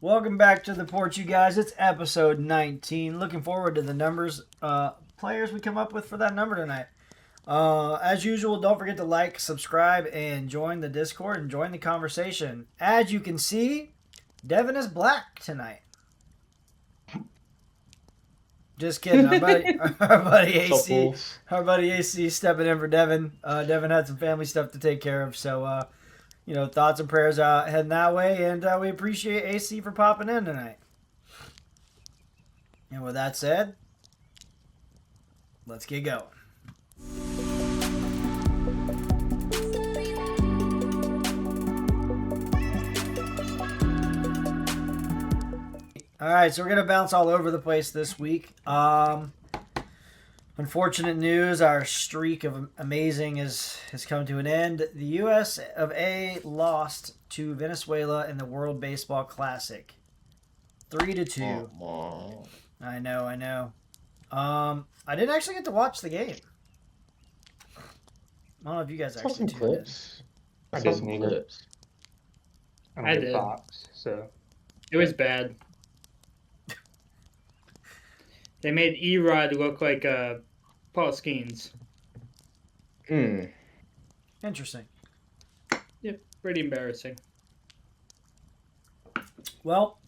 Welcome back to the Porch, you guys. It's episode 19. Looking forward to the numbers, players we come up with for that number tonight. As usual, don't forget to like, subscribe, and join the Discord and join the conversation. As you can see, Devin is black tonight. Just kidding. Our buddy AC, our buddy AC stepping in for Devin. Devin had some family stuff to take care of, so thoughts and prayers heading that way, and we appreciate AC for popping in tonight. And with that said, let's get going. All right, so we're going to bounce all over the place this week. Unfortunate news, our streak of amazing has come to an end. The U.S. of A. lost to Venezuela in the World Baseball Classic. 3-2. Oh, I know. I didn't actually get to watch the game. I don't know if you guys saw some actually tuned in. clips. I saw some didn't either. clips. I did. Fox, so It was bad. They made Erod look like Paul Skeens. Interesting. Yeah, pretty embarrassing. Well,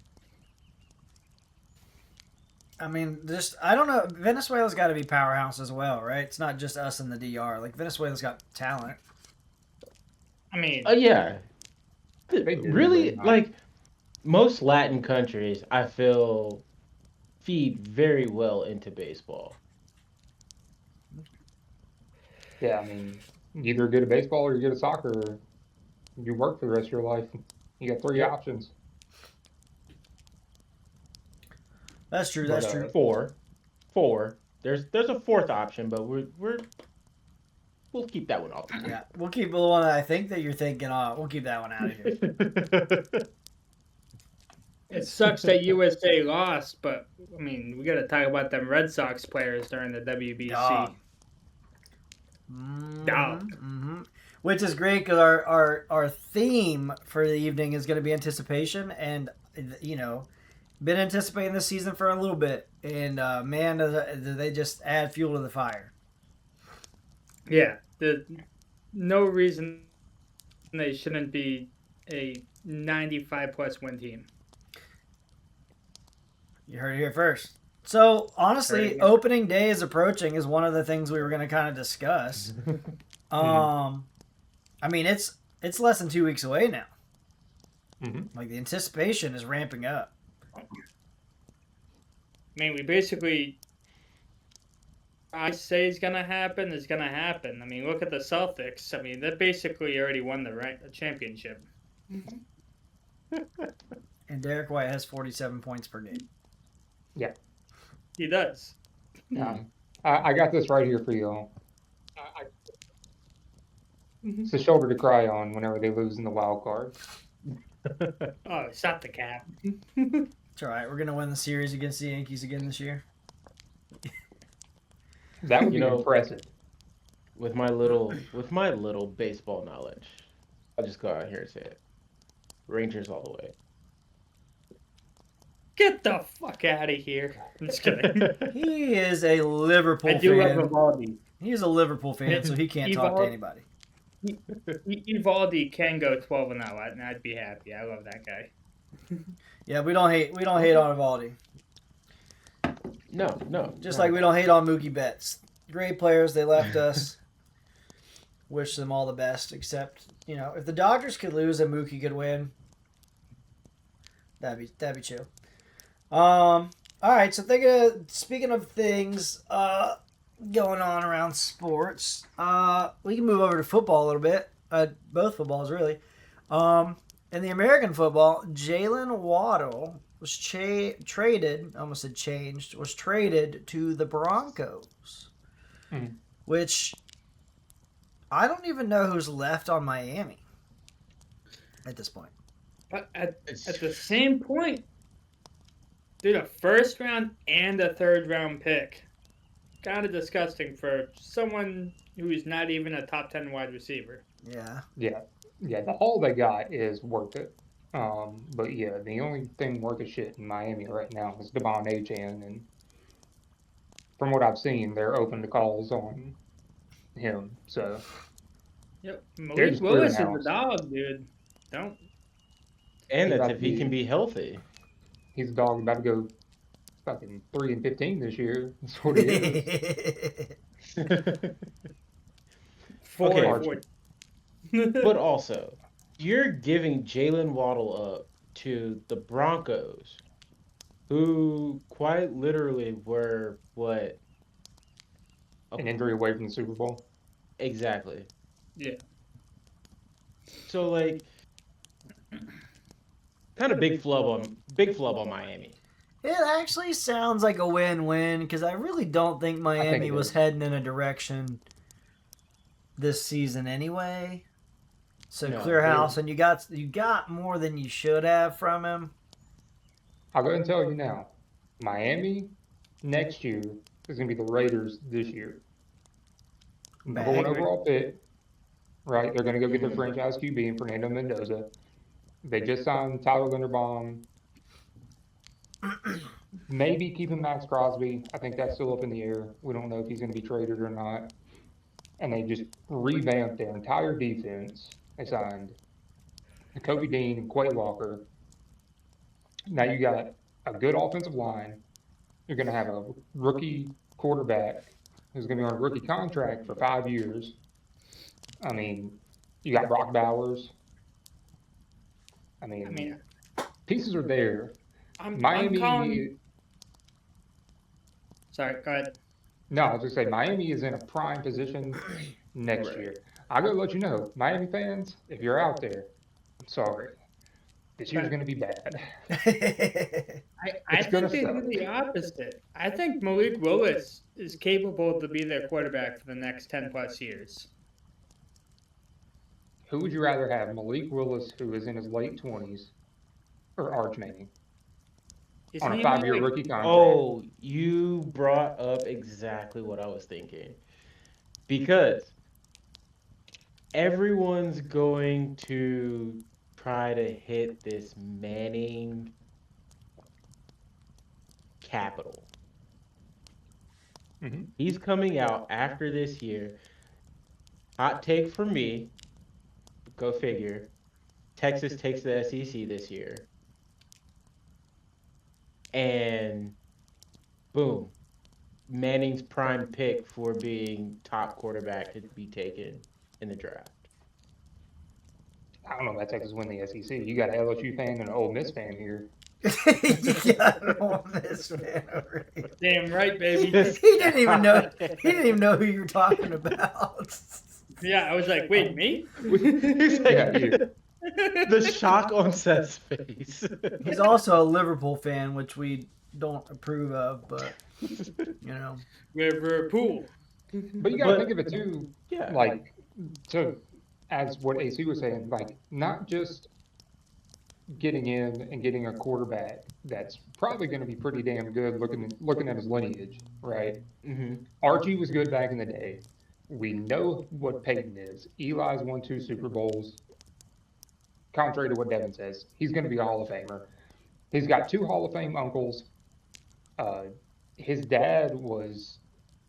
I don't know. Venezuela's got to be powerhouse as well, right? It's not just us in the DR. Like, Venezuela's got talent. I mean, Yeah. do Really, really not. like, most Latin countries, I feel, feed very well into baseball. yeah, I mean, you're either good at baseball or you're good at soccer, or you work for the rest of your life. You got three Yep. options. That's true. But, That's true. Four. There's a fourth option, but we'll keep that one off. Yeah, we'll keep the one that I think that you're thinking of. We'll keep that one out of here. it sucks that USA lost, but I mean, we got to talk about them Red Sox players during the WBC. Dog. Dog. Mm-hmm. Which is great because our theme for the evening is going to be anticipation, and been anticipating this season for a little bit, and man, do they just add fuel to the fire. Yeah, there's no reason they shouldn't be a 95-plus win team. You heard it here first. So honestly, Right. opening day is approaching is one of the things we were going to kind of discuss. I mean, it's less than 2 weeks away now. Mhm. Like, the anticipation is ramping up. I mean, we basically, I say it's gonna happen. I mean, look at the Celtics. I mean, they basically already won the championship. And Derek White has 47 points per game. He does. I got this right here for you all. It's a shoulder to cry on whenever they lose in the wild card. Oh, stop the cap. It's all right. We're going to win the series against the Yankees again this year. That would be impressive. With my little baseball knowledge, I'll just go out here and say it. Rangers all the way. Get the fuck out of here. I'm just kidding. He is a Liverpool I do love fan. Evaldi. He is a Liverpool fan, so he can't talk to anybody. Evaldi can go 12-0, and I'd be happy. I love that guy. Yeah, we don't hate on Evaldi. No. Just like we don't hate on Mookie Betts. Great players, they left us. Wish them all the best, except, if the Dodgers could lose and Mookie could win, that'd be chill. All right, so speaking of things going on around sports, we can move over to football a little bit. Both footballs, really. In the American football, Jalen Waddle was traded. I almost said changed. Was traded to the Broncos, which I don't even know who's left on Miami at this point. But at the same point, dude, a first round and a third round pick. Kind of disgusting for someone who's not even a top 10 wide receiver. Yeah. Yeah, the haul they got is worth it. But yeah, the only thing worth a shit in Miami right now is Devon Achane, and from what I've seen, they're open to calls on him. So Yep. they're Malik just clearing Willis is a house. dog, dude. Don't. And He's that's about if to he can be be healthy. he's a dog about to go fucking 3-15 this year. That's what he is. Four Okay, and Arch, 4. but also, you're giving Jalen Waddle up to the Broncos, who quite literally were what? an injury away from the Super Bowl. Exactly. Yeah. So like, kind of big flub on Miami. It actually sounds like a win-win because I really don't think Miami it was is. heading in a direction this season anyway. So No, clear they- house, and you got more than you should have from him. I'll go ahead and tell you now, Miami next year is going to be the Raiders this year. Number one Bag. overall pick, right? They're going to go get their franchise QB in Fernando Mendoza. They just signed Tyler Linderbaum. Maybe keeping Max Crosby. I think that's still up in the air. We don't know if he's going to be traded or not. And they just revamped their entire defense. They signed Kobe Dean and Quay Walker. Now you got a good offensive line. You're going to have a rookie quarterback who's going to be on a rookie contract for 5 years. I mean, you got Brock Bowers. I mean, pieces are there. I'm Miami. calling. Sorry, go ahead. No, I was just say Miami is in a prime position next year. I gotta let you know, Miami fans, if you're out there, I'm sorry. This year's gonna be bad. I It's gonna think they suck. do the opposite. I think Malik Willis is capable to be their quarterback for the next 10 plus years. Who would you rather have, Malik Willis, who is in his late 20s, or Arch Manning Isn't on a he 5-year like, rookie contract? Oh, you brought up exactly what I was thinking. Because everyone's going to try to hit this Manning capital. Mhm. He's coming out after this year. Hot take for me. Go figure. Texas takes the SEC this year. And boom. Manning's prime pick for being top quarterback to be taken in the draft. I don't know about Texas win the SEC. You got an LSU fan and an Ole Miss fan here. You got an Ole Miss fan over here. damn right, baby? He didn't even know. He didn't even know who you were talking about. Yeah, I was like, wait, me? He's like, Yeah, you. the shock on Seth's face. He's also a Liverpool fan, which we don't approve of, but you know. Liverpool. But you gotta But- think of it too, Yeah. like, so as what AC was saying, like, not just getting in and getting a quarterback that's probably going to be pretty damn good looking at his lineage, right? hmm Archie was good back in the day. We know what Peyton is. Eli's won 2 Super Bowls. Contrary to what Devin says, he's going to be a Hall of Famer. He's got 2 Hall of Fame uncles. His dad was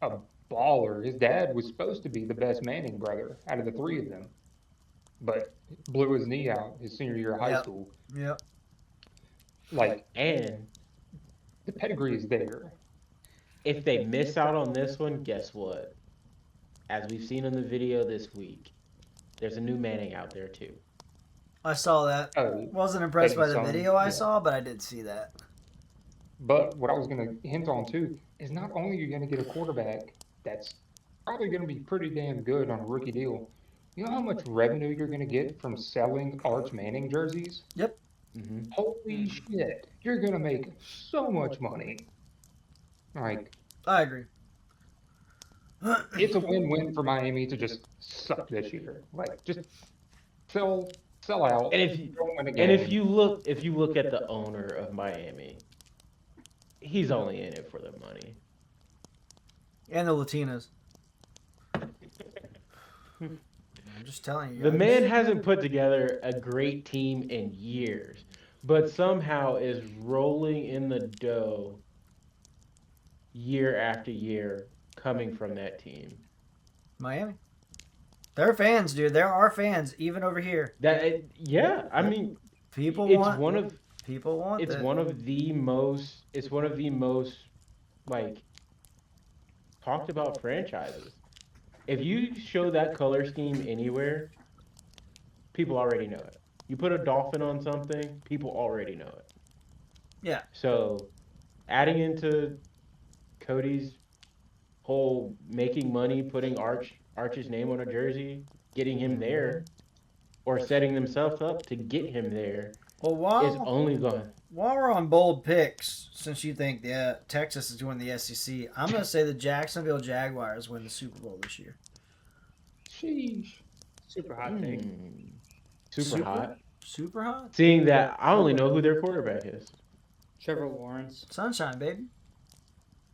a baller. His dad was supposed to be the best Manning brother out of the 3 of them, but blew his knee out his senior year of high Yep. school. Yep. Like, And the pedigree is there. if they miss out on this one, guess what? As we've seen in the video this week, there's a new Manning out there too. I saw that. Oh, Wasn't impressed by the Some- video I yeah. saw, but I did see that. But what I was going to hint on too is not only are you going to get a quarterback that's probably going to be pretty damn good on a rookie deal, you know how much revenue you're going to get from selling Arch Manning jerseys? Mm-hmm. Holy shit. You're going to make so much money. Like, I agree. it's a win-win for Miami to just suck this year. Like, just sell out. And if you, don't win a and game. if you look at the owner of Miami, he's only in it for the money. And the Latinas. I'm just telling you. The guys. man hasn't put together a great team in years, but somehow is rolling in the dough year after year coming from that team. Miami. They're fans, dude. There are fans even over here. Yeah, I mean, People it's want. one of People want. it's that. one of the most like talked about franchises. If you show that color scheme anywhere, people already know it. You put a dolphin on something, people already know it. Yeah. So, adding into Cody's whole making money, putting Arch's name on a jersey, getting him there, or setting themselves up to get him there Well, is only going. while we're on bold picks, since you think Texas is doing the SEC, I'm going to say the Jacksonville Jaguars win the Super Bowl this year. Sheesh. Super hot take. Super hot. Super hot. Seeing that, I only know who their quarterback is. Trevor Lawrence. Sunshine, baby.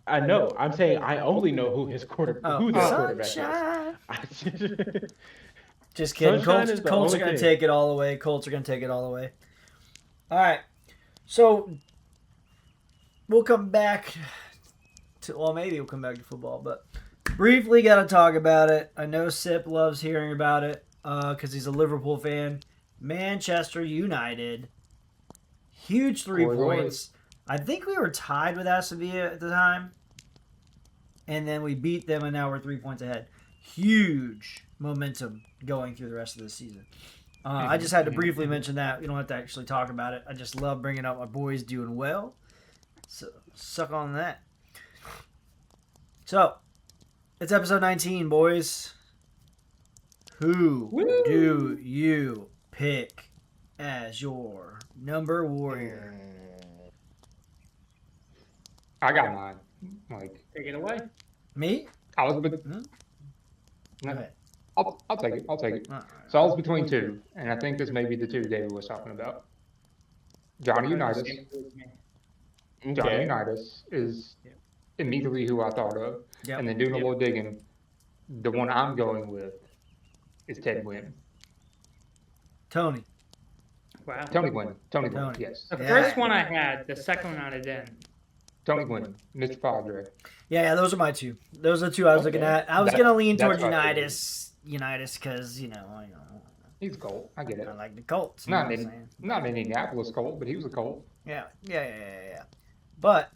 I know. I'm saying I only know who their quarterback Sunshine. is. Just kidding. Sunshine is the Colts are only going to thing. take it all away. Colts are going to take it all away. All right. So we'll come back to, well, maybe we'll come back to football, but briefly got to talk about it. I know Sip loves hearing about it because he's a Liverpool fan. Manchester United. Huge 3 points. I think we were tied with Aston Villa at the time. And then we beat them, and now we're 3 points ahead. Huge momentum going through the rest of the season. I just had to briefly mention that. We don't have to actually talk about it. I just love bringing up my boys doing well. So, suck on that. So, it's episode 19, boys. Who do you pick as your number warrior? I got mine. Like, Take it away. Me? I was a bit. Go ahead. I'll take it. I'll take it. All right. So I was between two, and I think this may be the two David was talking about. Johnny Unitas. Johnny Okay. Unitas is immediately who I thought of. Yep. And then doing a little digging, the one I'm going with is Ted Gwynn. Tony. Wow. Tony Gwynn. Tony Gwynn, Tony. yes. The Yeah. first one I had, the second one I didn't. Tony Gwynn, Mr. Padre. Yeah, those are my two. Those are the two I was looking Okay. at. I was That- going to lean that's towards what I Unitas because, you know, He's a Colt. I get it. I like the Colts. You Not know what I'm in- saying? Not an Indianapolis Colt, but he was a Colt. Yeah. But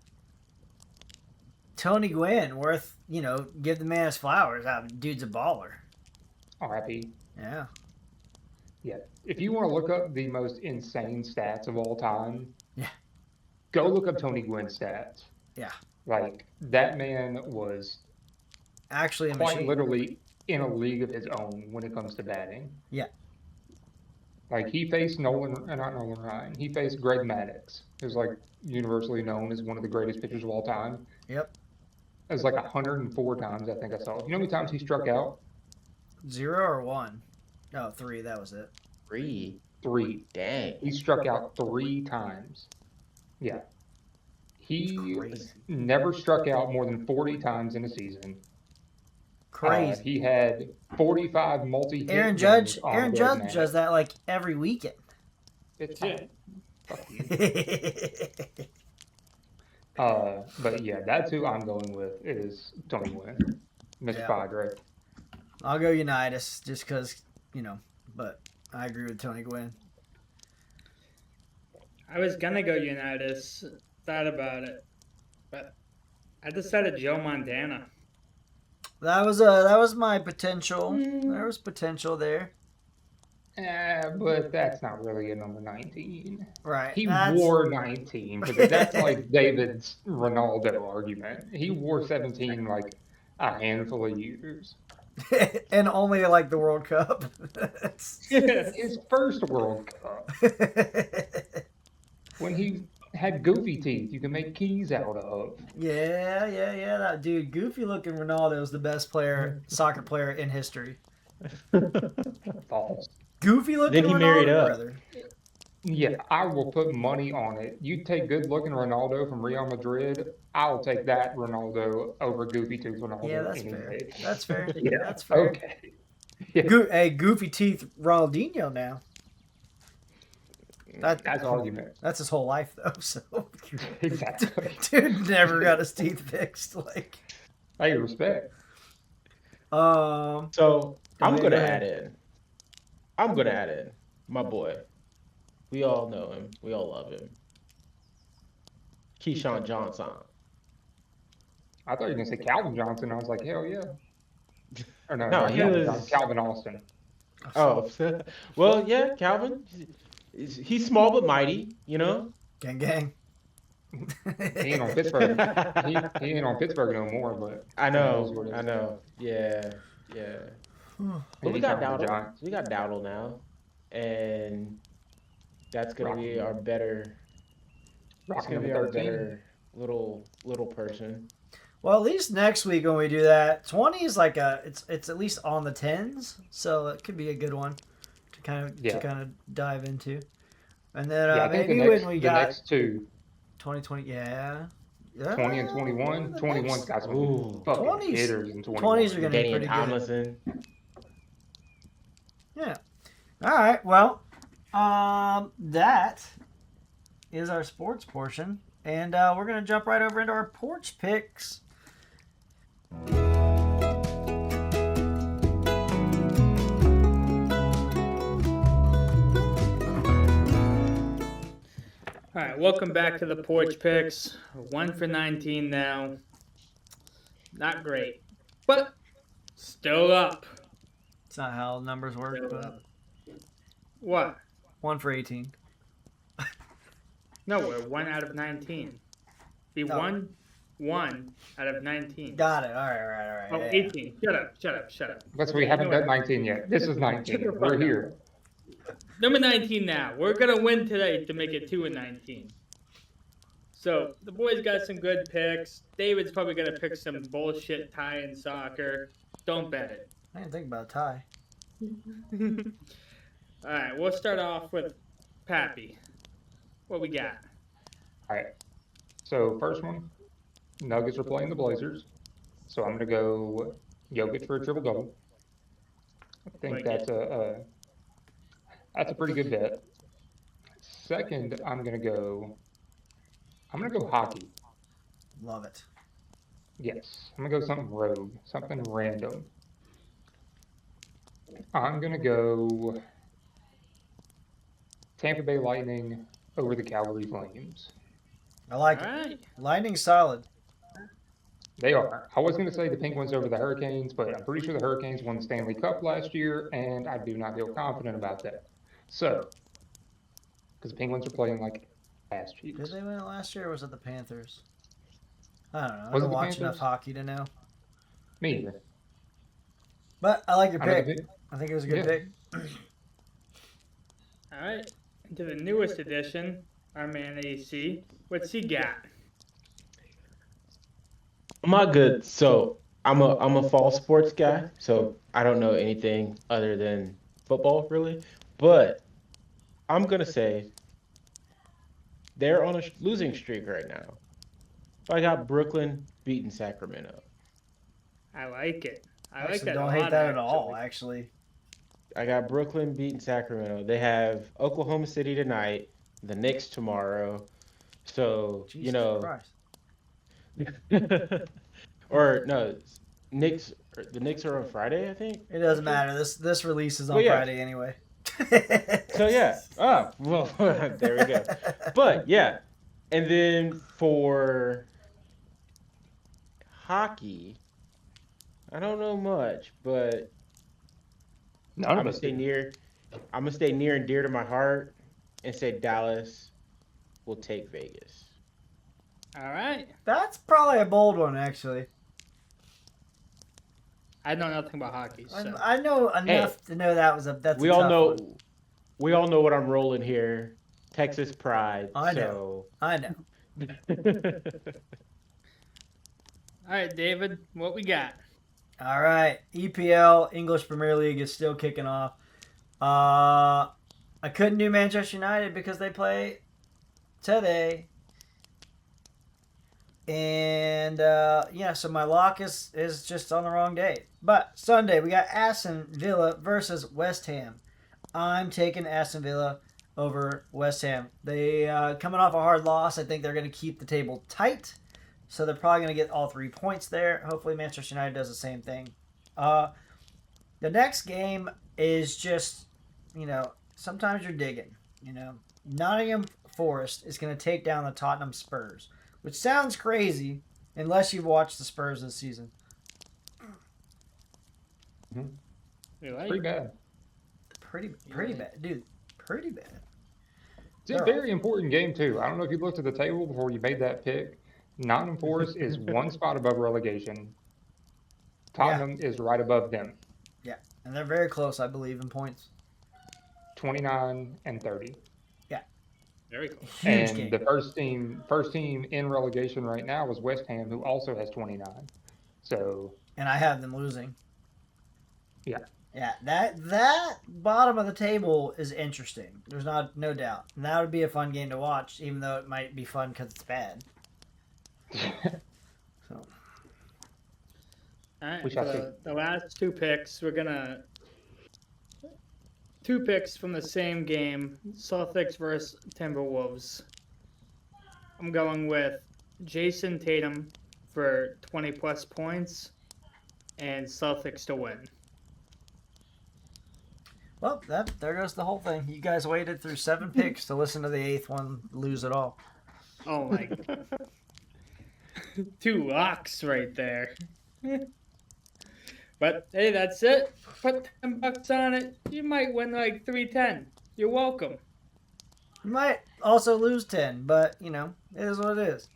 Tony Gwynn, worth, give the man his flowers. Dude's a baller. R.I.P. Yeah. Yeah. If you want to look up the most insane stats of all time, Yeah. go look up Tony Gwynn's stats. Yeah. Like, that man was Actually, a quite machine. literally in a league of his own when it comes to batting. Yeah. Like, he faced not Nolan Ryan. He faced Greg Maddux, who's like universally known as one of the greatest pitchers of all time. Yep. It was like 104 times, I think I saw. You know how many times he struck out? 0 or 1? No, 3. That was it. 3. 3. Dang. He struck out 3 times. Yeah. He Crazy. never struck out more than 40 times in a season. Crazy. He had 45 multi-hit Aaron games Judge. on Aaron Greg Judge Maddux. does that like every weekend. It's Yeah. fuck you. But yeah, that's who I'm going with is Tony Gwynn, Mr. Yeah. Padre. I'll go Unitas just because, but I agree with Tony Gwynn. I was gonna go Unitas. Thought about it, but I decided Joe Montana. That was my potential. There was potential there. But that's not really a number 19. Right. He That's- wore 19 because that's like David's Ronaldo argument. He wore 17 like a handful of years. and only like the World Cup. His first World Cup, when he had goofy teeth you can make keys out of. yeah. That dude, goofy looking Ronaldo is the best soccer player in history. False. Goofy looking Then he Ronaldo, married up. brother. Yeah, I will put money on it. You take good looking Ronaldo from Real Madrid, I'll take that Ronaldo over goofy tooth Ronaldo. Yeah, that's any fair. day. That's fair. Yeah, That's fair. okay. Hey, goofy teeth Ronaldinho now. That's argument. That's his whole life though. So Exactly. dude never got his teeth fixed. Like, Hey, respect. So I'm go gonna ahead. add in. I'm gonna add in my boy. We all know him. We all love him. Keyshawn Johnson. I thought you were gonna say Calvin Johnson. I was like, hell yeah. Or no, No, not he Calvin was- Johnson, Calvin Austin. Oh, well, yeah, Calvin. He's small but mighty, you know. Gang gang. He ain't on Pittsburgh. He ain't on Pittsburgh no more, but I it is know, what it I is. know. Yeah, yeah. But Yeah, we he's got on the Dowdle. Giants. We got Dowdle now, and that's gonna be Rocking- our better. That's Rocking gonna be number our 13. better little person. Well, at least next week when we do that, 20 is like it's at least on the tens, so it could be a good one to kind of dive into. And then Yeah, I think maybe when we the got next two, 2020, yeah. 20 and 21, 21's got some Ooh. fucking 20s hitters in 21. 20s are gonna be Daniel pretty good. Tomlinson. Yeah. All right. Well, that is our sports portion, and we're gonna jump right over into our porch picks. All right, welcome back to the porch picks. 1 for 19 now. Not great, but still up. It's not how numbers work, but What? 1 for 18. No, we're 1 out of 19. Be No. 1 out of 19. Got it. All right. Oh, yeah. 18. Shut up. But we haven't done 19 yet. This is 19. We're here. Number 19 now. We're going to win today to make it 2 and 19. So, the boys got some good picks. David's probably going to pick some bullshit tie in soccer. Don't bet it. I didn't think about a tie. All right, we'll start off with Pappy. What we got? All right. So first one, Nuggets are playing the Blazers. So I'm gonna go Jokic for a triple double. I think Like that's a pretty good bet. Second, I'm gonna go hockey. Love it. Yes, I'm gonna go something rogue, something random. I'm gonna go Tampa Bay Lightning over the Calgary Flames. I like All it. right. Lightning's solid. They are. I was going to say the Penguins over the Hurricanes, but I'm pretty sure the Hurricanes won the Stanley Cup last year, and I do not feel confident about that. So, because the Penguins are playing like ass cheeks. Did they win it last year, or was it the Panthers? I don't know. I Was it don't the watch Panthers? enough hockey to know. Me either. But I like your I know the pick. Pen- I think it was a good Yeah. pick. All right. To the newest edition, our man AC. What's he got? I'm not good. So I'm a fall sports guy. So I don't know anything other than football really. But I'm gonna say they're on a losing streak right now. So I got Brooklyn beating Sacramento. I like it. I like Actually, that. don't a hate lot, that at all. actually. Actually, I got Brooklyn beating Sacramento. They have Oklahoma City tonight, the Knicks tomorrow. So Jesus you know, Christ. or no, Knicks. The Knicks are on Friday, I think. It doesn't matter. This release is on Well, yeah. Friday anyway. So yeah. Oh well, there we go. But yeah, and then for hockey, I don't know much, but None I'm of gonna us stay do. near. I'm gonna stay near and dear to my heart, and say Dallas will take Vegas. All right. That's probably a bold one, actually. I know nothing about hockey, so. I know enough to know that's We a all tough know. one. We all know what I'm rolling here. Texas pride. I know. I know. So. All right, David, what we got? All right, EPL, English Premier League is still kicking off. I couldn't do Manchester United because they play today. And yeah, so my lock is just on the wrong day. But Sunday we got Aston Villa versus West Ham. I'm taking Aston Villa over West Ham. They coming off a hard loss. I think they're going to keep the table tight, so they're probably going to get all 3 points there. Hopefully Manchester United does the same thing. The next game is just, sometimes you're digging. Nottingham Forest is going to take down the Tottenham Spurs, which sounds crazy unless you've watched the Spurs this season. You like? Pretty bad. Pretty bad, dude. Pretty bad. It's a very important game too. I don't know if you looked at the table before you made that pick. Nottingham Forest is 1 spot above relegation. Tottenham is right above them, And they're very close, I believe, in points. 29 and 30. Very cool. Huge And game. the first team in relegation right now was West Ham, who also has 29. So And I have them losing. Yeah. Yeah, that bottom of the table is interesting. There's no doubt. And that would be a fun game to watch, even though it might be fun because it's bad. So All right, We shall so the last 2 picks, we're gonna 2 picks from the same game: Celtics versus Timberwolves. I'm going with Jason Tatum for 20 plus points, and Celtics to win. well, there goes the whole thing. You guys waited through 7 picks to listen to the 8th one lose it all. Oh my! 2 locks right there. But hey, that's it. Put $10 on it. You might win like 310. You're welcome. You might also lose 10, but it is what it is.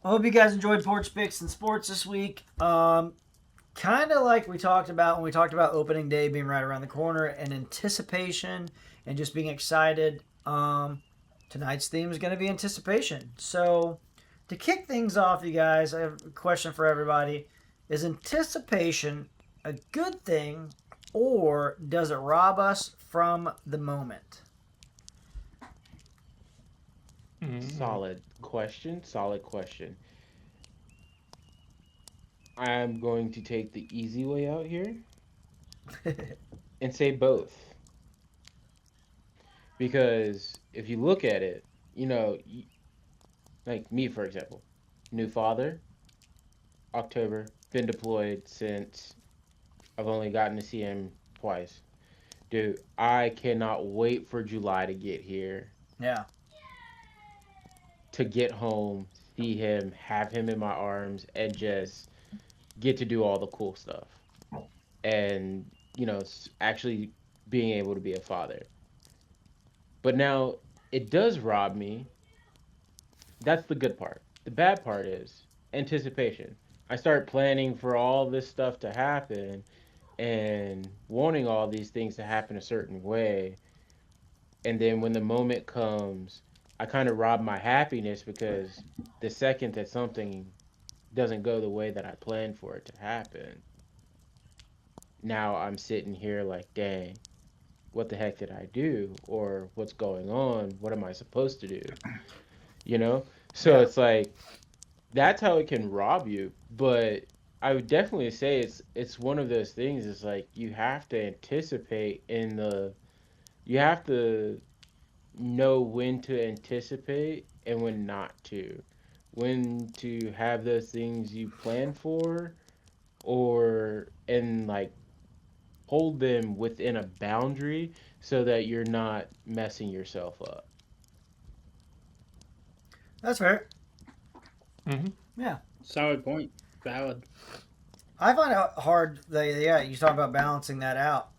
I hope you guys enjoyed Porch Picks and Sports this week. Kind of like we talked about when we talked about opening day being right around the corner and anticipation and just being excited. Tonight's theme is going to be anticipation. So, to kick things off, you guys, I have a question for everybody. Is anticipation a good thing, or does it rob us from the moment? Solid question. Solid question. I'm going to take the easy way out here and say both. Because if you look at it, like me, for example, new father, October, been deployed since I've only gotten to see him twice. Dude, I cannot wait for July to get here, Yeah. to get home, see him, have him in my arms, and just get to do all the cool stuff. And, actually being able to be a father. But now, it does rob me. That's the good part. The bad part is anticipation. I start planning for all this stuff to happen and wanting all these things to happen a certain way. And then when the moment comes, I kind of rob my happiness because the second that something doesn't go the way that I planned for it to happen, now I'm sitting here like, dang, what the heck did I do? Or what's going on? What am I supposed to do? So it's like, that's how it can rob you. But I would definitely say it's one of those things. It's like you have to anticipate you have to know when to anticipate and when not to. When to have those things you plan for, and like hold them within a boundary so that you're not messing yourself up. That's fair. Mm-hmm. Solid point. Valid. I find it hard that, you talk about balancing that out.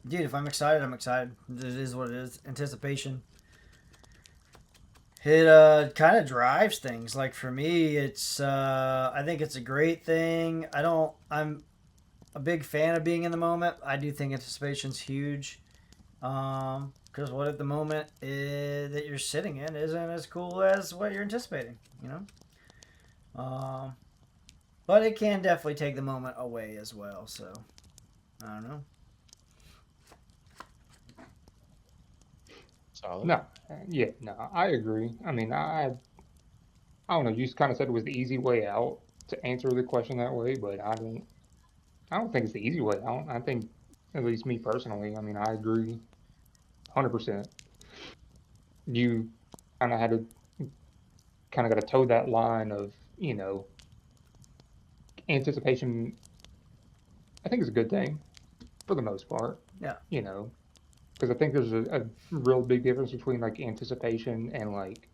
Dude, if I'm excited, I'm excited. It is what it is. Anticipation. It kind of drives things. Like for me, it's I think it's a great thing. I'm a big fan of being in the moment. I do think anticipation's huge. Because what at the moment that you're sitting in isn't as cool as what you're anticipating, But it can definitely take the moment away as well. So I don't know. Solid. No, no, I agree. I mean, I don't know. You just kind of said it was the easy way out to answer the question that way, but I don't think it's the easy way out. I think, at least me personally, I mean, I agree 100%. You kind of had to kind of got to toe that line of, anticipation. I think is a good thing for the most part. Yeah. Because I think there's a real big difference between like anticipation and like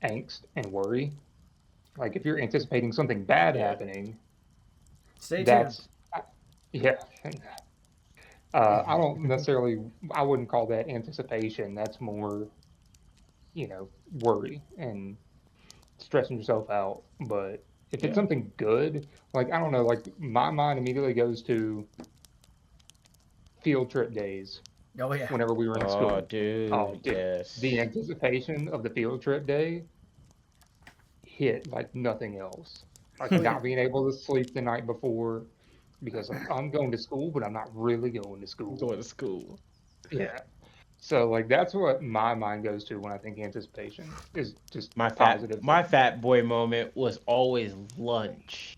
angst and worry. Like if you're anticipating something bad Yeah. happening, Stay tuned. that's yeah. I don't necessarily. I wouldn't call that anticipation. That's more, worry and stressing yourself out. But if it's Yeah. something good, like I don't know, like my mind immediately goes to field trip days Oh yeah. whenever we were in Oh, school. dude. Oh, dude. Yes. The anticipation of the field trip day hit like nothing else. Like Oh, yeah. not being able to sleep the night before because I'm going to school, but I'm not really going to school. Going to school. Yeah. So like that's what my mind goes to when I think anticipation is just My positive. fat boy moment was always lunch.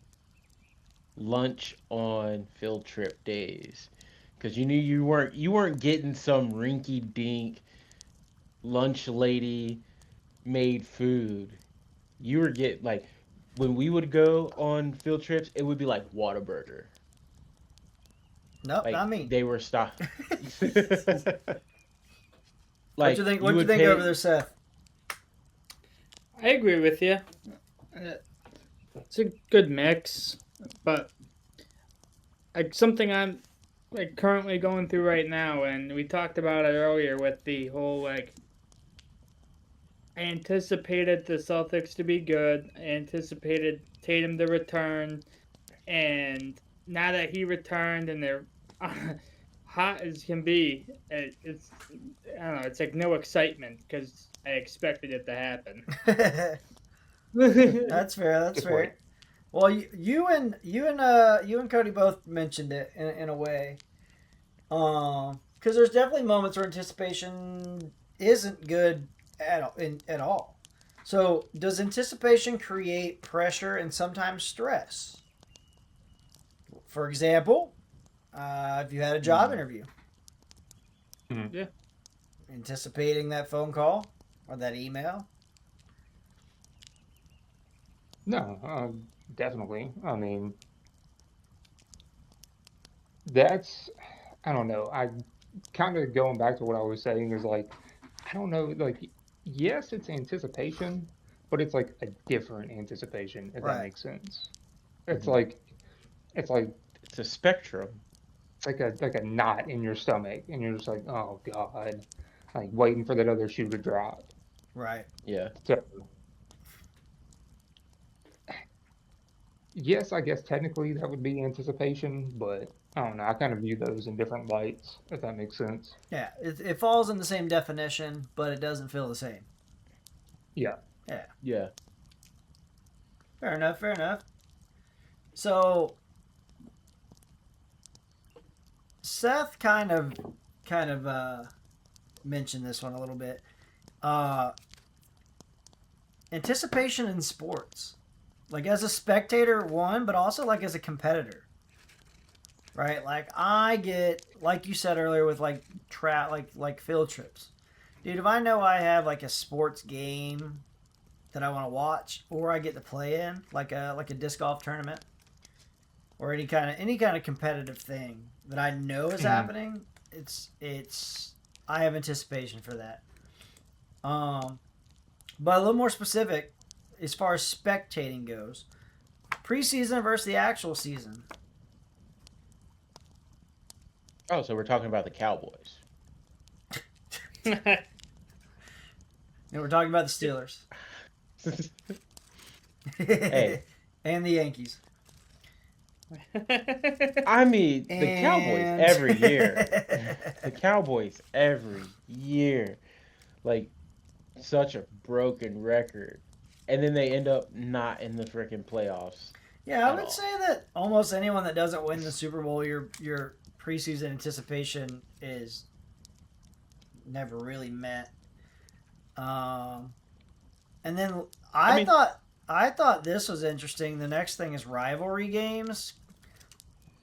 Lunch on field trip days, because you knew you weren't getting some rinky dink lunch lady made food. You were getting like when we would go on field trips, it would be like Whataburger. Nope, Like not me. they were stopped. What Like you think? you What you would think pay- over there, Seth? I agree with you. It's a good mix, but like something I'm like currently going through right now, and we talked about it earlier with the whole like. I anticipated the Celtics to be good. I anticipated Tatum to return, and now that he returned and they're hot as can be, it's I don't know. It's like no excitement because I expected it to happen. That's fair. That's Good fair. point. Well, you and Cody both mentioned it in a way. Because there's definitely moments where anticipation isn't good at all. So, does anticipation create pressure and sometimes stress? For example, if you had a job interview, Mhm. Yeah. anticipating that phone call or that email. No, definitely. I mean, that's I don't know. I kind of going back to what I was saying is like I don't know. Like yes, it's anticipation, but it's like a different anticipation if that Right. makes sense. It's Mhm. like it's like It's a spectrum. it's like a knot in your stomach, and you're just like, oh god, like waiting for that other shoe to drop. Right. Yeah. So yes, I guess technically that would be anticipation, but I don't know. I kind of view those in different lights, if that makes sense. Yeah. It falls in the same definition, but it doesn't feel the same. Yeah. Yeah. Fair enough. Fair enough. So Seth kind of mentioned this one a little bit. Anticipation in sports, like as a spectator, one, but also like as a competitor, right? Like I get, like you said earlier, with like like field trips, dude. If I know I have like a sports game that I want to watch, or I get to play in, like a disc golf tournament, or any kind of competitive thing that I know is Mhm. happening, it's I have anticipation for that. But a little more specific, as far as spectating goes, preseason versus the actual season. Oh, so we're talking about the Cowboys. And we're talking about the Steelers. Hey. And the Yankees. I mean, the Cowboys And- every year. The Cowboys every year. Like, such a broken record. and then they end up not in the freaking playoffs. Yeah, I At would all. say that almost anyone that doesn't win the Super Bowl, your preseason anticipation is never really met. Um, and then I mean- I thought this was interesting. The next thing is rivalry games.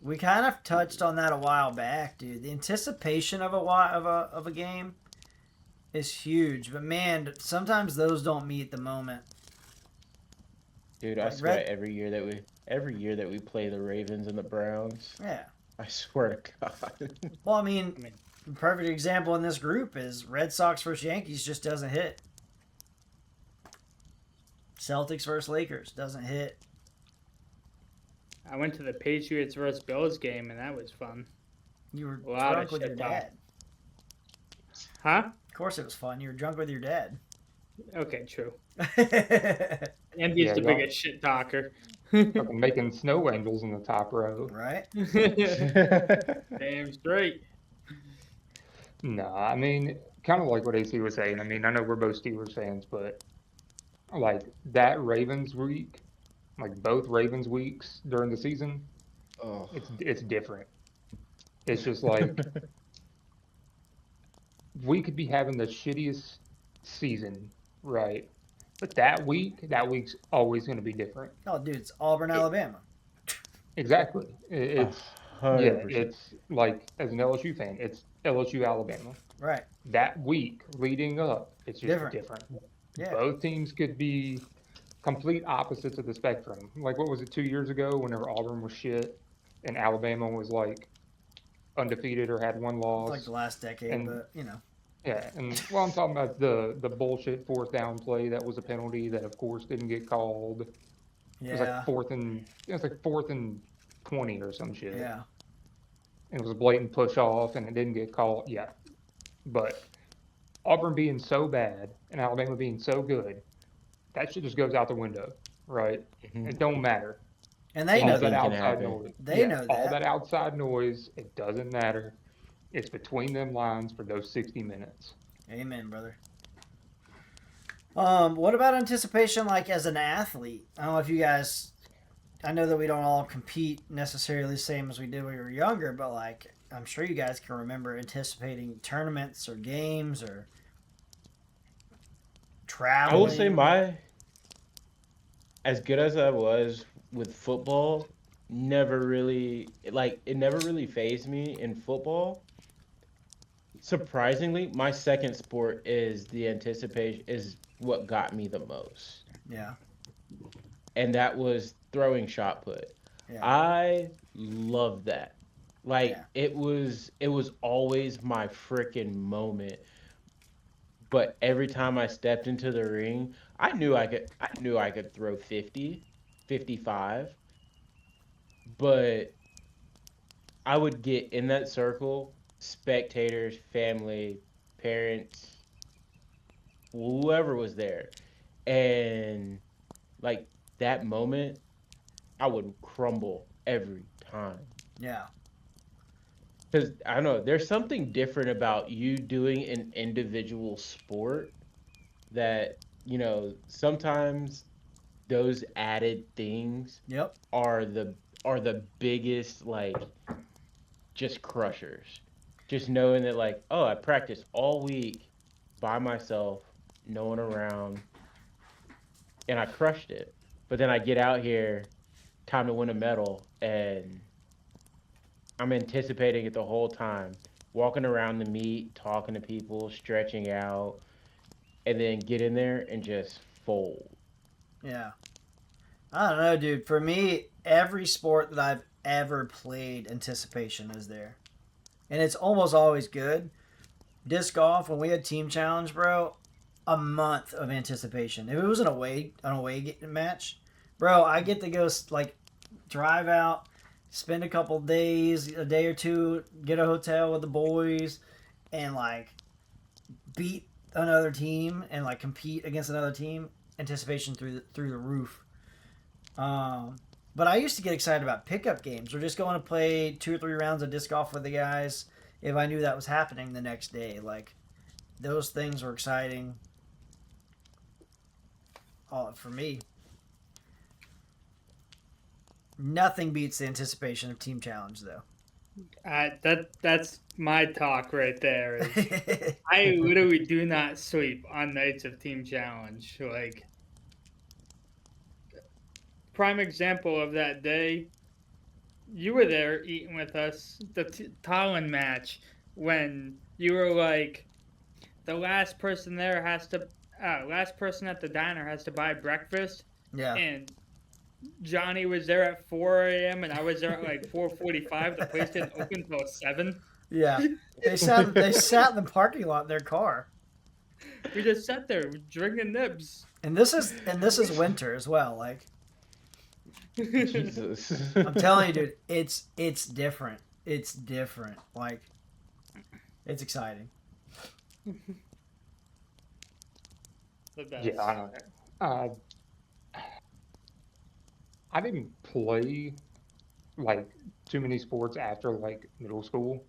We kind of touched on that a while back, dude. The anticipation of a game is huge, but man, sometimes those don't meet the moment. Dude, I Like swear Red- every year that we play the Ravens and the Browns, Yeah. I swear to God. Well, I mean, perfect example in this group is Red Sox versus Yankees just doesn't hit. Celtics versus Lakers doesn't hit. I went to the Patriots versus Bills game, and that was fun. You were A lot drunk of with your shit talk. dad. Huh? Of course, it was fun. You were drunk with your dad. Okay, true. Right? Andy's Yeah, the y'all- biggest shit talker. Fucking making snow angels in the top row. Damn straight. No, I mean, kind of like what AC was saying. I mean, I know we're both Steelers fans, but like that Ravens week, like both Ravens weeks during the season, Oh. it's different. It's just like we could be having the shittiest season, right? But that week's always going to be different. Oh, dude, it's Auburn, Alabama. Exactly. It's yeah, 100%. it's like as an LSU fan, it's LSU Alabama. Right. That week leading up, it's just Different. different. Yeah. Both teams could be complete opposites of the spectrum. Like what was it 2 years ago whenever Auburn was shit and Alabama was like undefeated or had one It's loss. like the last decade, And- but you know. Yeah, and well, I'm talking about the bullshit fourth down play that was a penalty that of course didn't get called. It was Yeah. like fourth and 20 or some shit. Yeah. And it was a blatant push off and it didn't get called. Yeah. But Auburn being so bad and Alabama being so good, that shit just goes out the window, right? Mhm. It don't matter. And they all know Anything that that. can outside happen. noise. They know All that. that outside noise, it doesn't matter. It's between them lines for those 60 minutes. Amen, brother. What about anticipation, like as an athlete? I don't know if you guys. I know that we don't all compete necessarily the same as we did when we were younger, but like I'm sure you guys can remember anticipating tournaments or games or I traveling. will say as good as I was with football, it never really phased me in football. Surprisingly, my second sport is what got me the most. Yeah. And that was throwing shot put. Yeah. I love that. Like Yeah. it was always my freaking moment. But every time I stepped into the ring, I knew I could throw 50, 55. But I would get in that circle, spectators, family, parents, whoever was there. And like that moment, I would crumble every time. Yeah. Because I don't know, there's something different about you doing an individual sport that, sometimes those added things Yep. are the biggest, like, just crushers. Just knowing that, like, oh, I practiced all week by myself, no one around, and I crushed it. But then I get out here, time to win a medal, and I'm anticipating it the whole time. Walking around the meet, talking to people, stretching out, and then get in there and just fold. Yeah. I don't know, dude. For me, every sport that I've ever played, anticipation is there. And it's almost always good. Disc golf, when we had team challenge, bro, a month of anticipation. If it was an away match, bro, I get to go like drive out, spend a couple days, a day or two, get a hotel with the boys, and like beat another team and like compete against another team. Anticipation through the roof. But I used to get excited about pickup games or just going to play 2 or 3 rounds of disc golf with the guys if I knew that was happening the next day. Like those things were exciting. for me. Nothing beats the anticipation of Team Challenge, though. That's my talk right there. Is I literally do not sleep on nights of Team Challenge. Like, prime example of that day, you were there eating with us, the Talon match, when you were like, the last person at the diner has to buy breakfast, Yeah. and Johnny was there at 4 a.m. and I was there at like 4:45. The place didn't open until 7. Yeah. They sat in the parking lot in their car. We just sat there drinking nibs. And this is winter as well. Like, Jesus. I'm telling you, dude, it's different. It's different. Like, it's exciting. The best. Yeah, I don't know. I didn't play like too many sports after like middle school,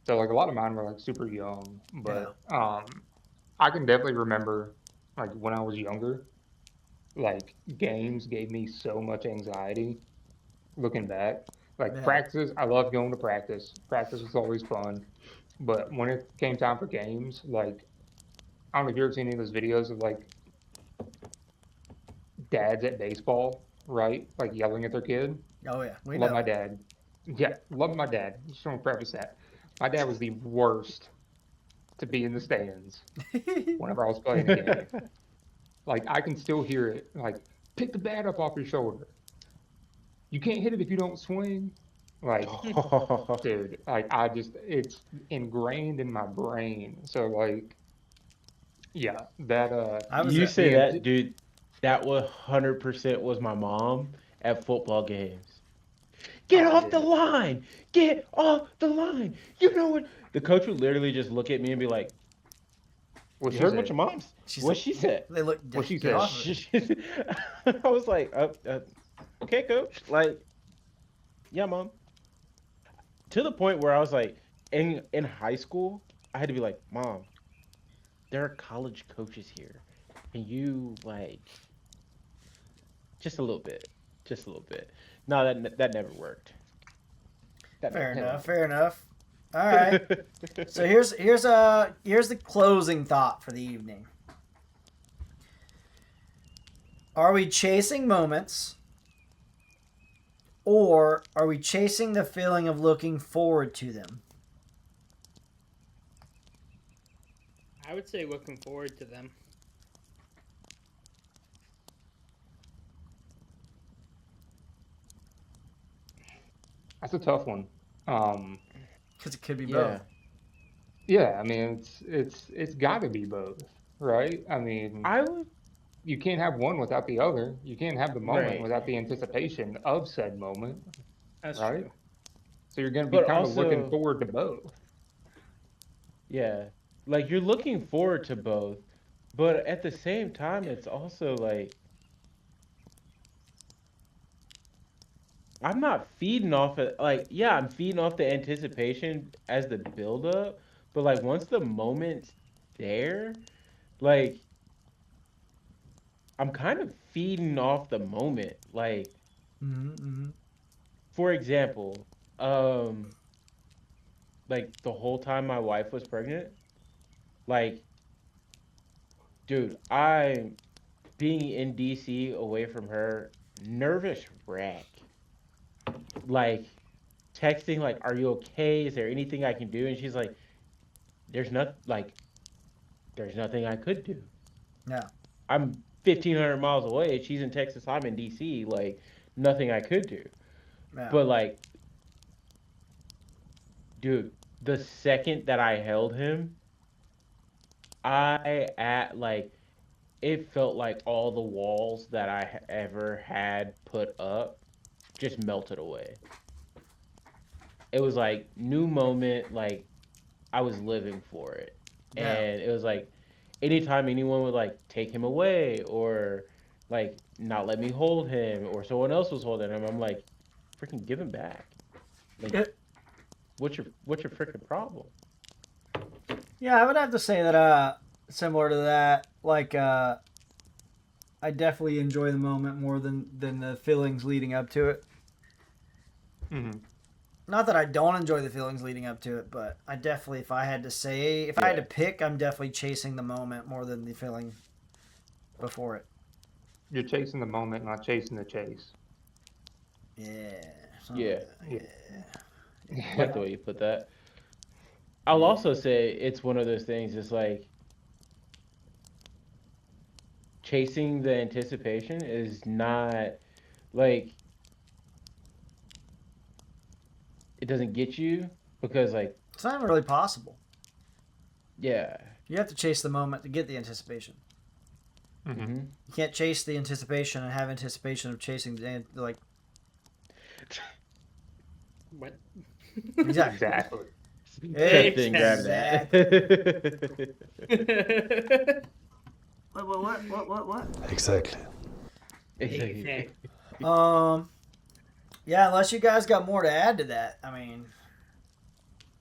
so like a lot of mine were like super young. But I can definitely remember like when I was younger, like games gave me so much anxiety. Looking back, like Yeah. practices, I loved going to practice. Practice was always fun, but when it came time for games, like I don't know if you ever seen any of those videos of like dads at baseball, right? Like yelling at their kid. Oh yeah, we Love know. my dad. Yeah, love my dad. Just want to preface that. My dad was the worst to be in the stands whenever I was playing a game. Like I can still hear it. Like, pick the bat up off your shoulder. You can't hit it if you don't swing. Like, dude, like it's ingrained in my brain. So like, yeah, that I was You at- say yeah, that, dude. That 100% was my mom at football games. Get Oh, off the dude. line! Get off the line! You know what? The coach would literally just look at me and be like, what "You she heard said. what your mom's? She's What like- she said?" They look. What she get said. off of it. I was like, "Okay, coach." Like, yeah, mom. To the point where I was like, in high school, I had to be like, "Mom, there are college coaches here, and you like just a little bit, just a little bit." No, that never worked. That Fair never enough. Fair enough. All right. worked. So here's the closing thought for the evening. Are we chasing moments, or are we chasing the feeling of looking forward to them? I would say looking forward to them. That's a tough one. Because it could be Yeah. both. Yeah, I mean it's got to be both, right? I mean, I would. you can't have one without the other. You can't have the moment Right. without the anticipation of said moment, That's right? true. So you're going to be But kind of looking also- forward to both. Yeah, like you're looking forward to both, but at the same time, it's also like I'm not feeding off it. Like, yeah, I'm feeding off the anticipation as the build up, but like once the moment's there, like I'm kind of feeding off the moment. Like, Mm-hmm. for example, like the whole time my wife was pregnant, like, dude, I being in DC away from her, nervous wreck. Like, texting, like, "Are you okay? Is there anything I can do?" And she's like, "There's not like, there's nothing I could do. Yeah. I'm 1,500 miles away. She's in Texas. I'm in DC. Like, nothing I could do." Yeah. But like, dude, the second that I held him, it felt like all the walls that I ever had put up just melted away. It was like new moment, like I was living for it. Yeah. And it was like anytime anyone would like take him away or like not let me hold him or someone else was holding him, I'm like, freaking give him back. Like, Yeah. what's your freaking problem? Yeah, I would have to say that similar to that, like I definitely enjoy the moment more than the feelings leading up to it. Mm-hmm. Not that I don't enjoy the feelings leading up to it, but I definitely, if I had to pick, I'm definitely chasing the moment more than the feeling before it. You're chasing the moment, not chasing the chase. Yeah. something Yeah. like that, I like the way you put that. I'll also say it's one of those things. It's like chasing the anticipation is not like it doesn't get you because like It's not even really possible. yeah. You have to chase the moment to get the anticipation. Mm-hmm. hmm You can't chase the anticipation and have anticipation of chasing the like What? exactly. Exactly. Chuck didn't grab that. What? Exactly. Exactly. Yeah, unless you guys got more to add to that. I mean,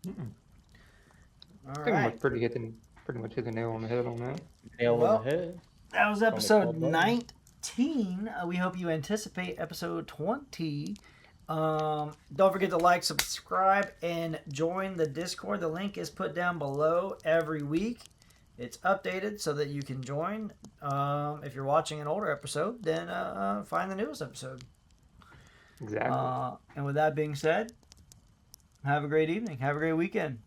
Mm-mm. all I think right. pretty much hit the nail on the head on that. Nail Well, on the head. That was Only episode 12 buttons. 19. We hope you anticipate episode 20. Don't forget to like, subscribe, and join the Discord. The link is put down below every week. It's updated so that you can join. If you're watching an older episode, then find the newest episode. Exactly. And with that being said, have a great evening. Have a great weekend.